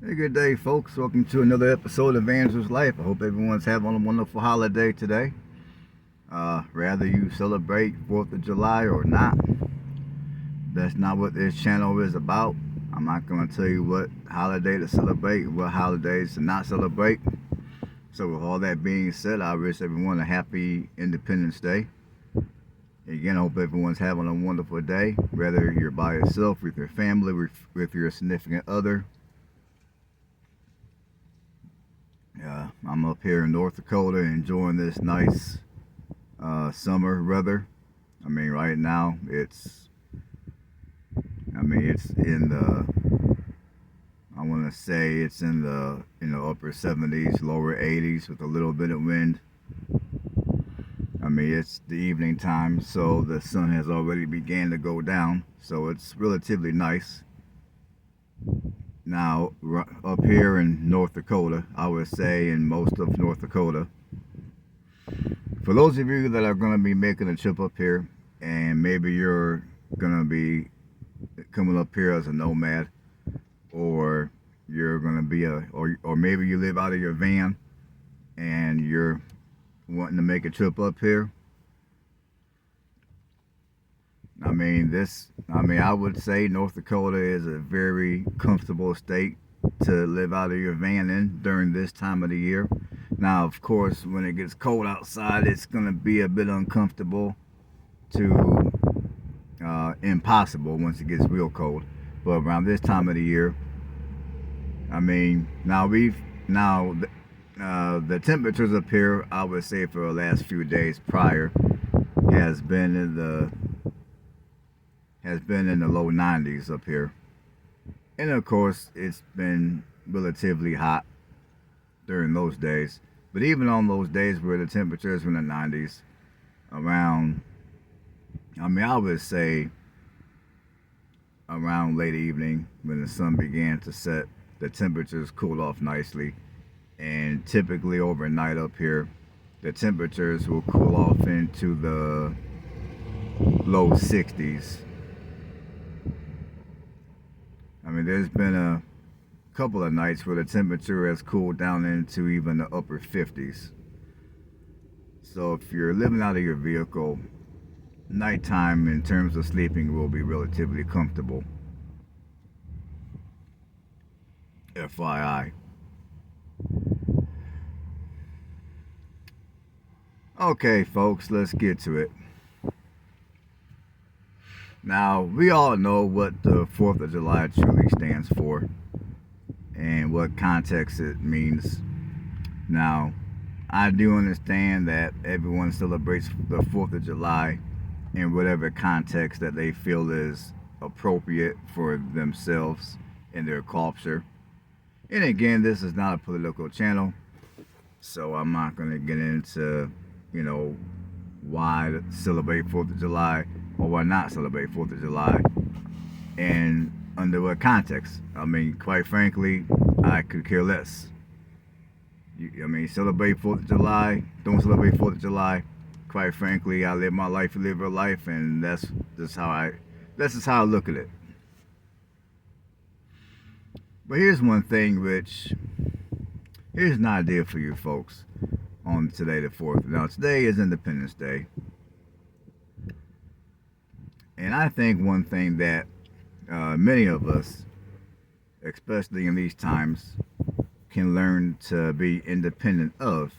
Hey, good day, folks. Welcome to another episode of Evangelist Life. I hope everyone's having a wonderful holiday today. Rather you celebrate 4th of July or not, that's not what this channel is about. I'm not going to tell you what holiday to celebrate and what holidays to not celebrate. So with all that being said, I wish everyone a happy Independence Day. Again, I hope everyone's having a wonderful day, whether you're by yourself, with your family, with your significant other. I'm up here in North Dakota enjoying this nice summer weather. Right now it's in the, I want to say it's in the upper 70s, lower 80s with a little bit of wind. It's the evening time, so the sun has already began to go down, so it's relatively nice. Now, up here in North Dakota, I would say in most of North Dakota, for those of you that are going to be making a trip up here, and maybe you're going to be coming up here as a nomad, or you're going to be or maybe you live out of your van and you're wanting to make a trip up here. I would say North Dakota is a very comfortable state to live out of your van in during this time of the year. Now, of course, when it gets cold outside, it's going to be a bit uncomfortable to impossible once it gets real cold. But around this time of the year, the temperatures up here, I would say for the last few days prior, has been in the low 90s up here. And of course, it's been relatively hot during those days. But even on those days where the temperatures were in the 90s, I would say around late evening when the sun began to set, the temperatures cooled off nicely. And typically overnight up here, the temperatures will cool off into the low 60s. There's been a couple of nights where the temperature has cooled down into even the upper 50s. So if you're living out of your vehicle, nighttime in terms of sleeping will be relatively comfortable. FYI. Okay, folks, let's get to it. Now, we all know what the 4th of July truly stands for and what context it means. Now, I do understand that everyone celebrates the 4th of July in whatever context that they feel is appropriate for themselves and their culture. And again, this is not a political channel, so I'm not going to get into, why celebrate 4th of July or why not celebrate 4th of July and under what context. Quite frankly, I could care less. Celebrate 4th of July, don't celebrate 4th of July. Quite frankly, I live my life, you live your life, and that's just how I look at it. But here's one thing here's an idea for you folks on today the 4th. Now, today is Independence Day. And I think one thing that many of us, especially in these times, can learn to be independent of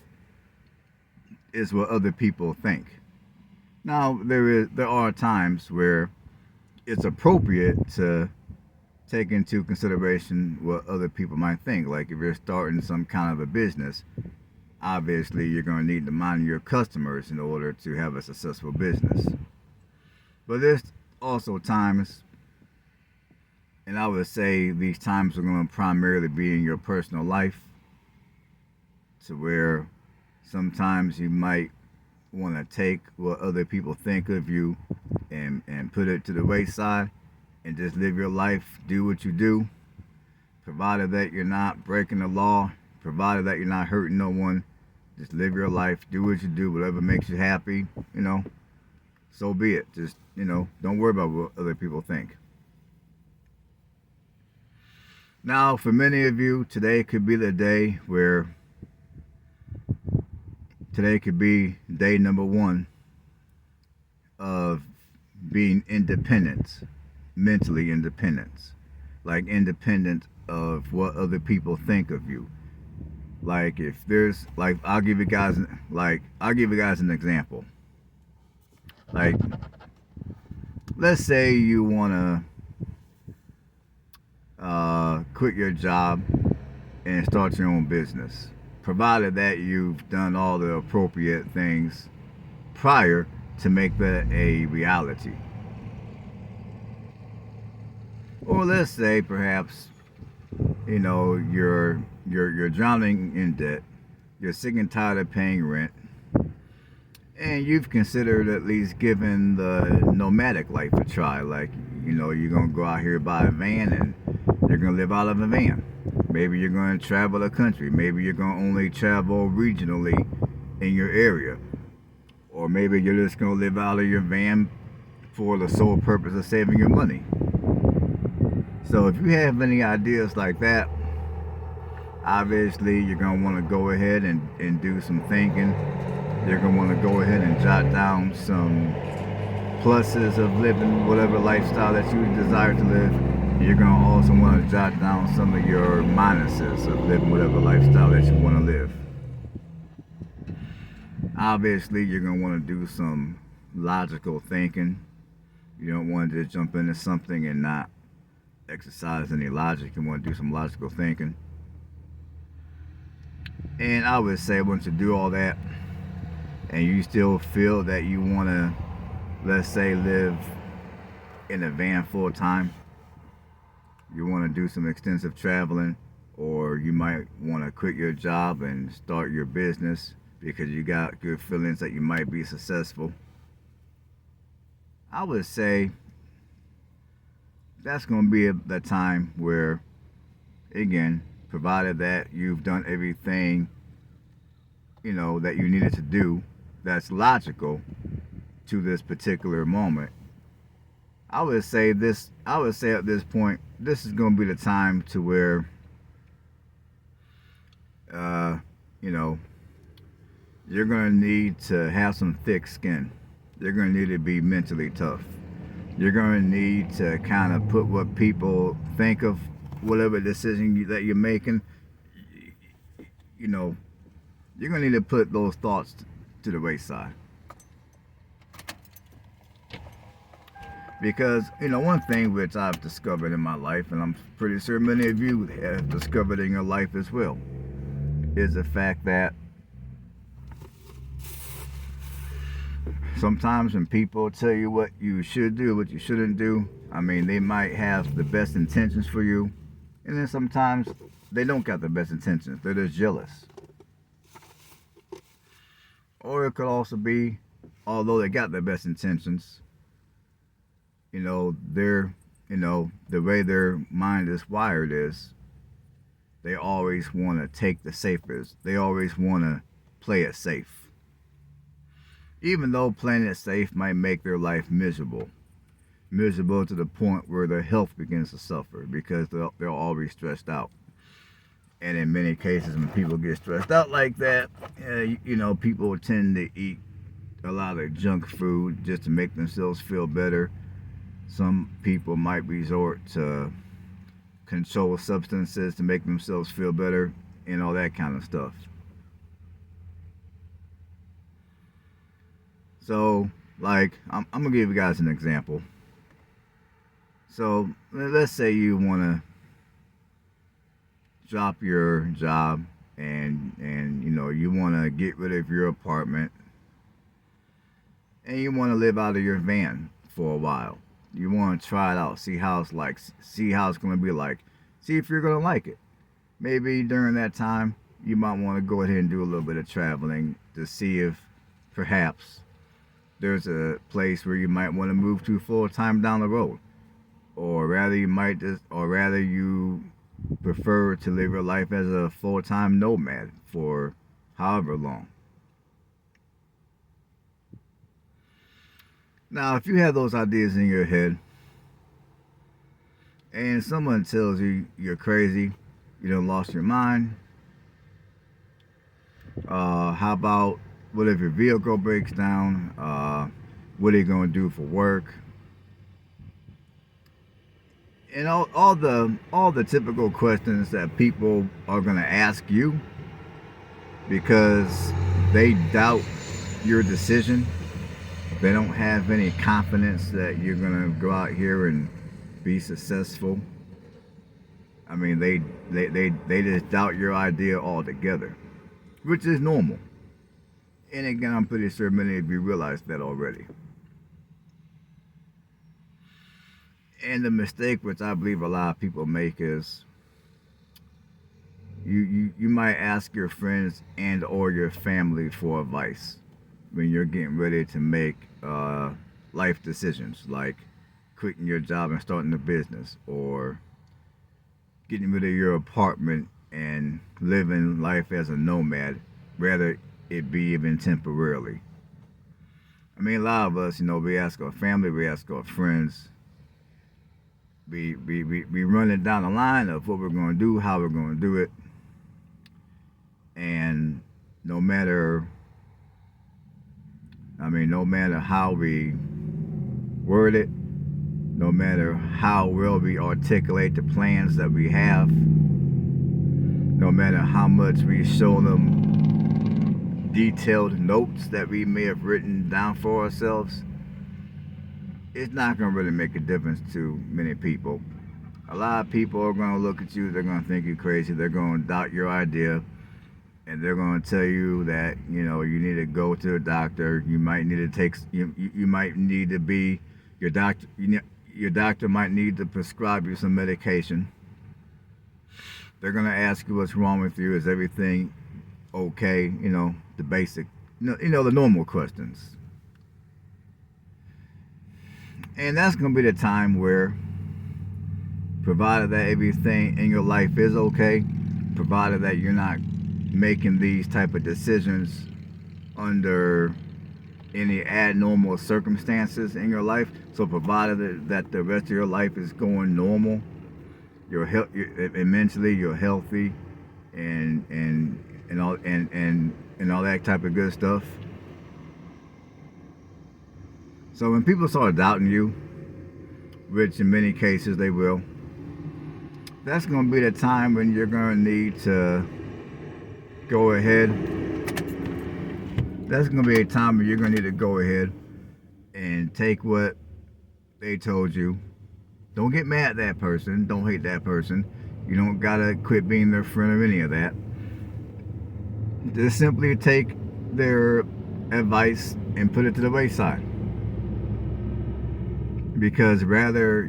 is what other people think. Now, there are times where it's appropriate to take into consideration what other people might think. Like if you're starting some kind of a business, obviously you're going to need to monitor your customers in order to have a successful business. But there's also times, and I would say these times are going to primarily be in your personal life, to where sometimes you might want to take what other people think of you and put it to the wayside and just live your life, do what you do, provided that you're not breaking the law, provided that you're not hurting no one. Just live your life, do what you do, whatever makes you happy, so be it. Just, don't worry about what other people think. Now, for many of you, today could be the day where today could be day number one of being independent, mentally independent, like independent of what other people think of you. Like if there's like I'll give you guys an example. Like let's say you wanna quit your job and start your own business, provided that you've done all the appropriate things prior to make that a reality. Or let's say perhaps you're drowning in debt, you're sick and tired of paying rent, and you've considered at least giving the nomadic life a try. Like you're gonna go out here buy a van and you're gonna live out of a van. Maybe you're gonna travel the country. Maybe you're gonna only travel regionally in your area. Or maybe you're just gonna live out of your van for the sole purpose of saving your money. So if you have any ideas like that, obviously you're going to want to go ahead and do some thinking. You're going to want to go ahead and jot down some pluses of living whatever lifestyle that you desire to live. You're going to also want to jot down some of your minuses of living whatever lifestyle that you want to live. Obviously you're going to want to do some logical thinking. You don't want to just jump into something and not exercise any logic. You want to do some logical thinking. And I would say once you do all that and you still feel that you want to, let's say, live in a van full time, you want to do some extensive traveling, or you might want to quit your job and start your business because you got good feelings that you might be successful, I would say that's going to be the time where, again, provided that you've done everything that you needed to do that's logical to this particular moment, I would say at this point, this is going to be the time to where you're going to need to have some thick skin. You're going to need to be mentally tough. You're going to need to kind of put what people think of whatever decision that you're making. You're going to need to put those thoughts to the wayside. Because, one thing which I've discovered in my life, and I'm pretty sure many of you have discovered in your life as well, is the fact that sometimes when people tell you what you should do, what you shouldn't do, they might have the best intentions for you, and then sometimes they don't got the best intentions. They're just jealous. Or it could also be, although they got the best intentions, they're, the way their mind is wired is, they always want to take the safest. They always want to play it safe. Even though playing it safe might make their life miserable. Miserable to the point where their health begins to suffer because they're always stressed out. And in many cases, when people get stressed out like that, people tend to eat a lot of junk food just to make themselves feel better. Some people might resort to controlled substances to make themselves feel better and all that kind of stuff. So, like, I'm going to give you guys an example. So, let's say you want to drop your job and you want to get rid of your apartment and you want to live out of your van for a while. You want to try it out, see how it's like, see how it's going to be like, see if you're going to like it. Maybe during that time you might want to go ahead and do a little bit of traveling to see if perhaps there's a place where you might want to move to full time down the road, or rather you prefer to live your life as a full-time nomad for however long. Now, if you have those ideas in your head and someone tells you you're crazy, you done lost your mind. How about what if your vehicle breaks down? What are you gonna do for work? And all the typical questions that people are gonna ask you because they doubt your decision. They don't have any confidence that you're gonna go out here and be successful. I mean, they just doubt your idea altogether, which is normal. And again, I'm pretty sure many of you realize that already. And the mistake which I believe a lot of people make is you might ask your friends and or your family for advice when you're getting ready to make life decisions like quitting your job and starting a business, or getting rid of your apartment and living life as a nomad, rather it be even temporarily. I mean, a lot of us, we ask our family, we ask our friends, we run it down the line of what we're going to do, how we're going to do it, and no matter, no matter how we word it, no matter how well we articulate the plans that we have, no matter how much we show them detailed notes that we may have written down for ourselves, it's not going to really make a difference to many people. A lot of people are going to look at you, they're going to think you're crazy, they're going to doubt your idea, and they're going to tell you that, you need to go to a doctor, you might need to take, you might need to be, your doctor, your doctor might need to prescribe you some medication. They're going to ask you what's wrong with you, is everything okay, the basic, the normal questions. And that's going to be the time where, provided that everything in your life is okay, provided that you're not making these type of decisions under any abnormal circumstances in your life, so provided that the rest of your life is going normal, and mentally you're healthy, and all that type of good stuff. So when people start doubting you, which in many cases they will, that's going to be the time when you're going to need to go ahead. That's going to be a time when you're going to need to go ahead and take what they told you. Don't get mad at that person. Don't hate that person. You don't got to quit being their friend or any of that. Just simply take their advice and put it to the wayside. Because rather,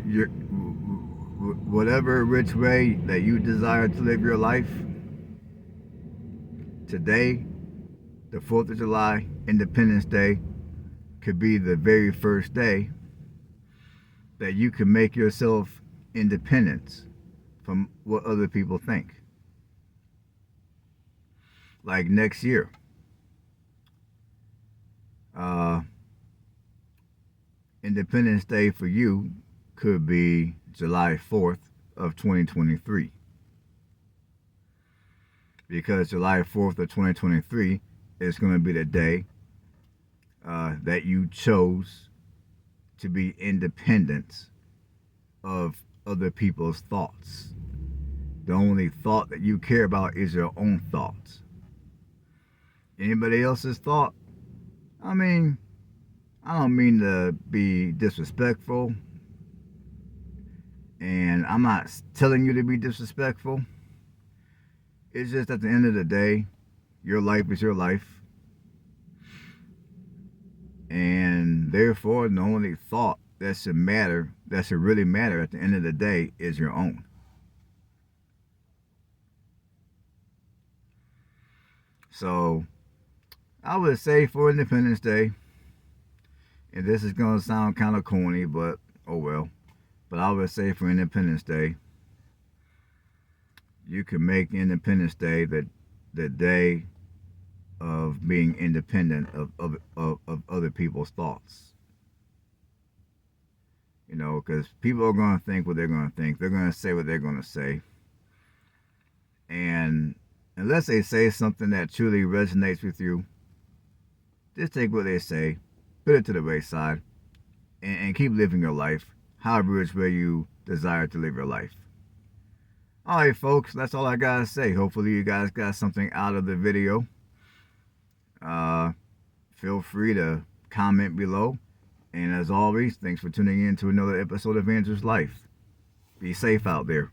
whatever which way that you desire to live your life, today, the 4th of July, Independence Day, could be the very first day that you can make yourself independent from what other people think. Like next year, Independence Day for you could be July 4th of 2023. Because July 4th of 2023 is going to be the day that you chose to be independent of other people's thoughts. The only thought that you care about is your own thoughts. Anybody else's thought, I don't mean to be disrespectful, and I'm not telling you to be disrespectful. It's just at the end of the day, your life is your life. And therefore, the only thought that should really matter at the end of the day is your own. So, I would say for Independence Day, and this is going to sound kind of corny, but oh well. But I would say for Independence Day, you can make Independence Day the day of being independent of other people's thoughts. You know, because people are going to think what they're going to think. They're going to say what they're going to say. And unless they say something that truly resonates with you, just take what they say, put it to the wayside, and keep living your life, however it's where you desire to live your life. Alright, folks, that's all I gotta say. Hopefully, you guys got something out of the video. Feel free to comment below. And as always, thanks for tuning in to another episode of Andrew's Life. Be safe out there.